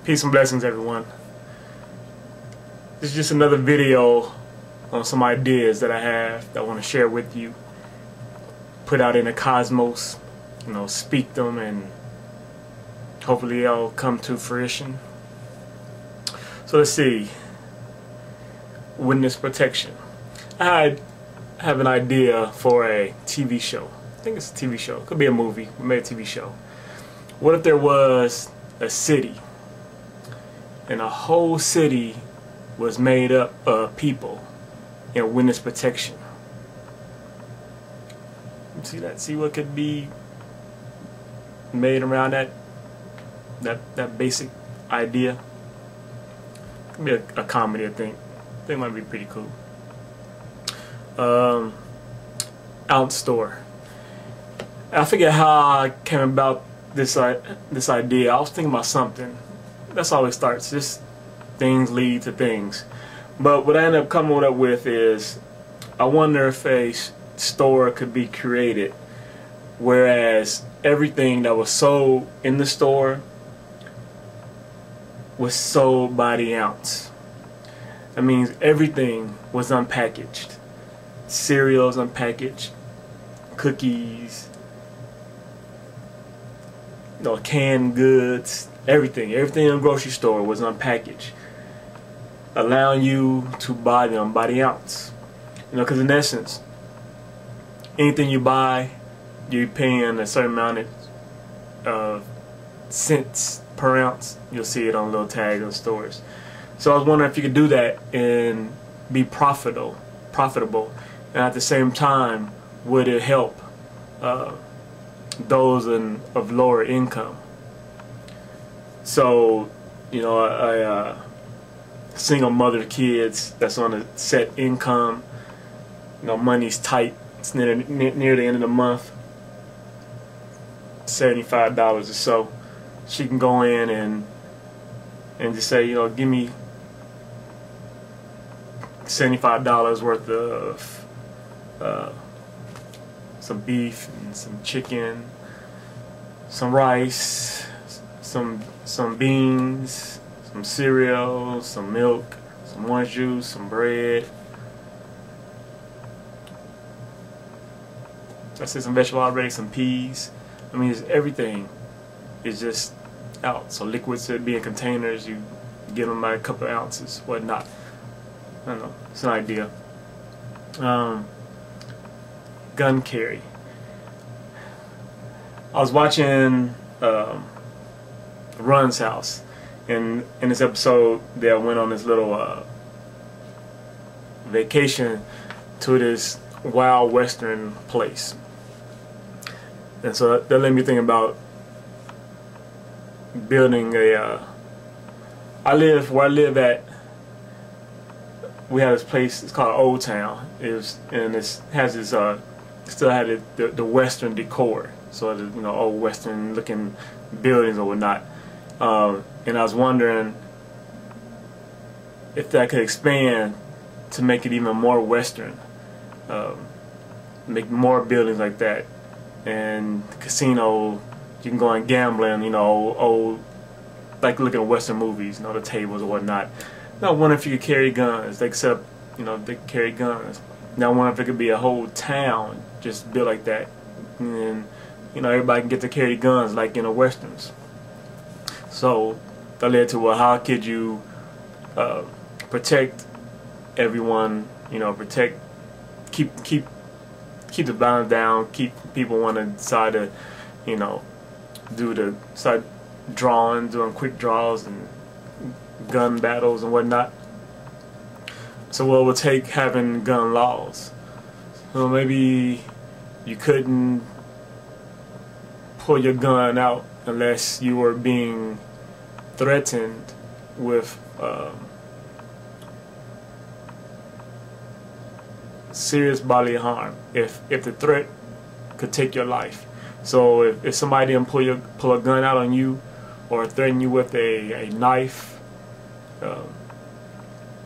Peace and blessings, everyone. This is just another video on some ideas that I have that I want to share with you. Put out in the cosmos, speak them, and hopefully they'll come to fruition. So let's see. Witness protection. I have an idea for a TV show. I think it's a TV show. It could be a movie, maybe a TV show. What if there was a city, and a whole city was made up of people in witness protection? See that? See what could be made around that basic idea? It could be a comedy, I think. I think it might be pretty cool. Out store. I forget how I came about this idea. I was thinking about something. That's how it starts. Just things lead to things. But what I ended up coming up with is, I wonder if a store could be created whereas everything that was sold in the store was sold by the ounce. That means everything was unpackaged. Cereals unpackaged, cookies, canned goods, everything in the grocery store was unpackaged, allowing you to buy them by the ounce. Because in essence, anything you buy, you're paying a certain amount of cents per ounce. You'll see it on little tags on stores. So I was wondering if you could do that and be profitable, and at the same time, would it help those of lower income? So, a single mother, kids that's on a set income, money's tight, it's near the end of the month, $75 or so, she can go in and just say, give me $75 worth of some beef and some chicken, some rice, some beans, some cereal, some milk, some orange juice, some bread. I said some vegetable already, some peas. I mean, everything is just out. So liquids should be in containers. You get them by a couple of ounces, whatnot. I don't know. It's an idea. Gun carry. I was watching Run's House, and in this episode they went on this little vacation to this wild western place, and so that led me thinking about building a where I live at. We have this place, it's called Old Town. And it has this still had the western decor, so old western looking buildings or whatnot. And I was wondering if that could expand to make it even more western, make more buildings like that, and casino. You can go and gambling, old like looking at western movies, the tables or whatnot. Now I wonder if you could carry guns. They set up, they carry guns. Now I wonder if it could be a whole town just built like that, and everybody can get to carry guns like in the westerns. So that led to, well, how could you protect everyone? Keep the balance down. Keep people want to decide to, start doing quick draws and gun battles and whatnot. So what it would take having gun laws. So maybe you couldn't pull your gun out unless you were being threatened with serious bodily harm. If the threat could take your life. So if somebody didn't pull a gun out on you or threaten you with a knife,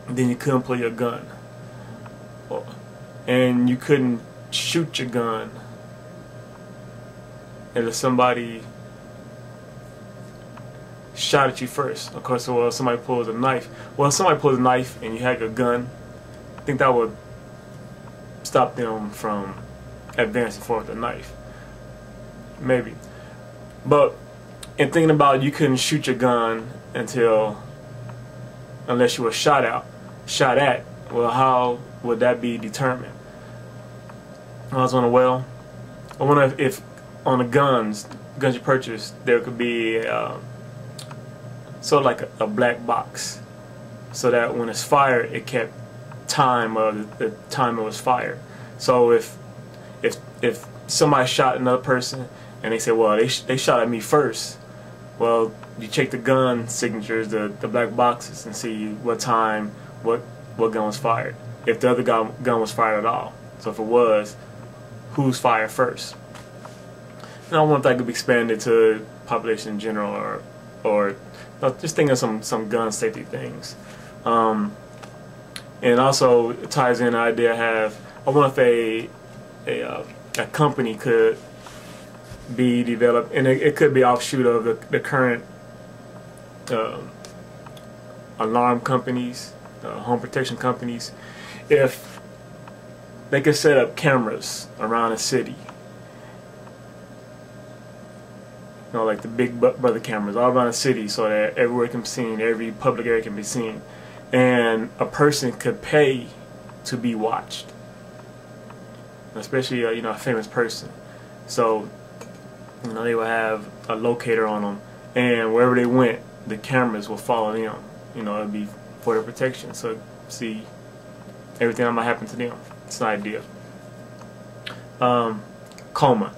then you couldn't pull your gun, and you couldn't shoot your gun And if somebody shot at you first. Of course, well, somebody pulls a knife. Well, if somebody pulls a knife and you have a gun, I think that would stop them from advancing forward with the knife. Maybe. But in thinking about it, you couldn't shoot your gun unless you were shot at. Well, how would that be determined? I was wondering, well, I wonder if on the guns you purchase, there could be sort of like a black box, so that when it's fired, it kept time of the time it was fired. So if somebody shot another person and they say, well, they shot at me first, well, you check the gun signatures, the black boxes, and see what time, what gun was fired, if the other gun was fired at all. So if it was, who's fired first? And I wonder if that could be expanded to population in general, or just think of some gun safety things. And also it ties in the idea I wonder if a company could be developed, and it could be offshoot of the current alarm companies, home protection companies, if they could set up cameras around a city, like the big brother cameras all around the city, so that everywhere can be seen, every public area can be seen, and a person could pay to be watched, especially a famous person. So they would have a locator on them, and wherever they went, the cameras will follow them. It'd be for their protection, so see everything that might happen to them. It's an idea. Coma.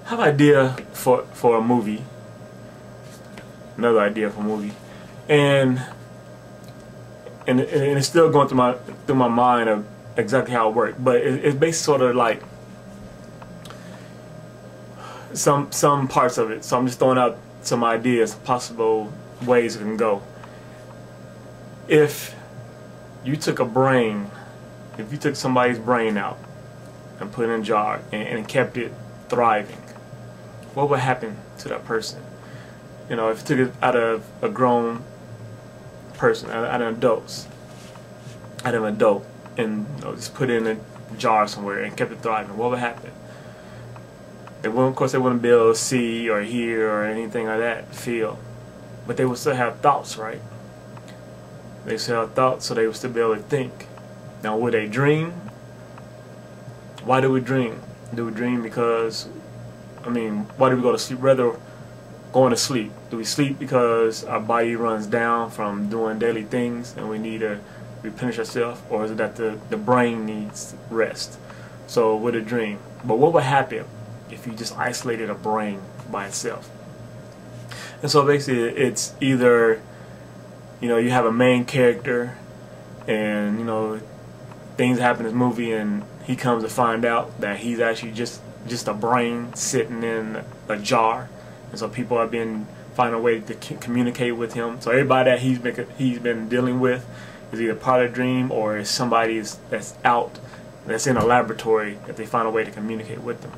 I have an idea for a movie. Another idea for a movie, and it's still going through my mind of exactly how it worked. But it's basically sort of like some parts of it. So I'm just throwing out some ideas, possible ways it can go. If you took somebody's brain out and put it in a jar and kept it thriving, what would happen to that person? If you took it out of a grown person, out of an adult, and just put it in a jar somewhere and kept it thriving, what would happen? Of course, they wouldn't be able to see or hear or anything like that, feel, but they would still have thoughts, right? They still have thoughts, so they would still be able to think. Now, would they dream? Why do we dream? Do we dream because, why do we go to sleep? Rather, going to sleep. Do we sleep because our body runs down from doing daily things and we need to replenish ourselves, or is it that the brain needs rest? So with a dream. But what would happen if you just isolated a brain by itself? And so basically it's either, you have a main character and, things happen in this movie and he comes to find out that he's actually just a brain sitting in a jar. And so people have been finding a way to communicate with him. So everybody that he's been dealing with is either part of the dream or is somebody that's in a laboratory that they find a way to communicate with them.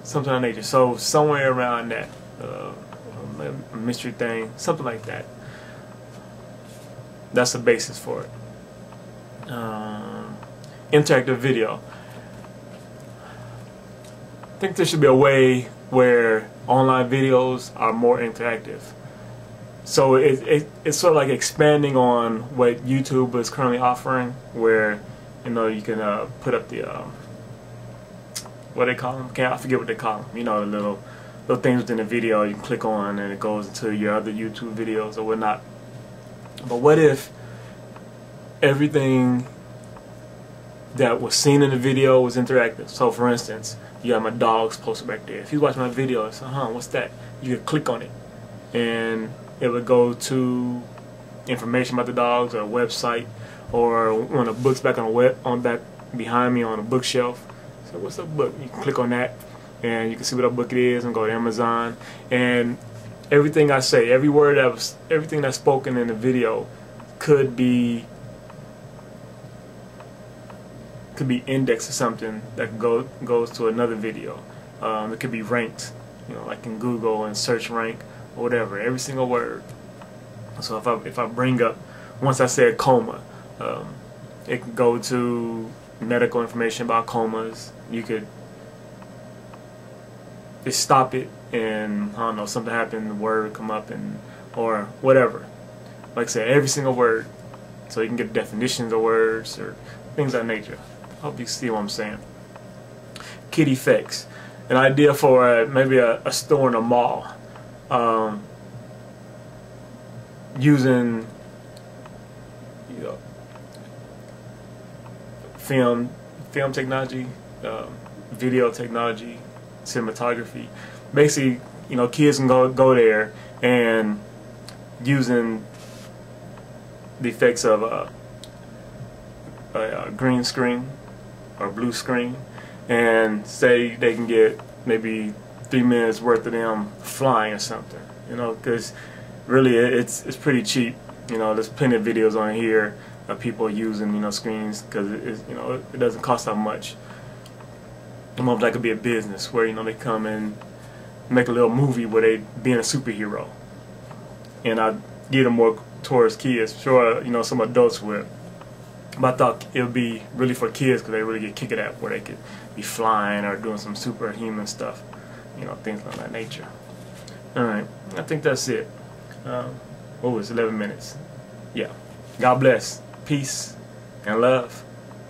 Something of nature. So somewhere around that, a mystery thing, something like that. That's the basis for it. Interactive video. I think there should be a way where online videos are more interactive. So it's sort of like expanding on what YouTube is currently offering, where you can put up the what they call them? I forget what they call them. The little things within the video you can click on and it goes into your other YouTube videos or whatnot. But what if everything that was seen in the video was interactive? So for instance, you have my dogs posted back there. If you watch my video, it's what's that? You could click on it and it would go to information about the dogs or a website or one of the books back back behind me on a bookshelf. So what's the book? You can click on that and you can see what a book it is and go to Amazon, and everything I say, everything that's spoken in the video could be indexed to something that goes to another video. It could be ranked you know, like in Google and search rank or whatever, every single word. So if I bring up, once I said coma, it can go to medical information about comas. You could just stop it, and I don't know, something happened, the word come up, and or whatever. Like I said, every single word, so you can get definitions of words or things of that nature. I hope you see what I'm saying. Kid effects, an idea for maybe a store in a mall, using, you know, film technology, video technology, cinematography. Basically, you know, kids can go there and using the effects of a green screen or blue screen, and say they can get maybe 3 minutes worth of them flying or something, you know, because really it's pretty cheap. You know, there's plenty of videos on here of people using, you know, screens, because you know, it doesn't cost that much. Almost that could be a business where, you know, they come and make a little movie where they being a superhero, and I get them more towards kids. Sure, you know, some adults would, but I thought it would be really for kids, because they really get kicked at where they could be flying or doing some superhuman stuff, you know, things of that nature. Alright, I think that's it. What was 11 minutes? Yeah. God bless, peace, and love.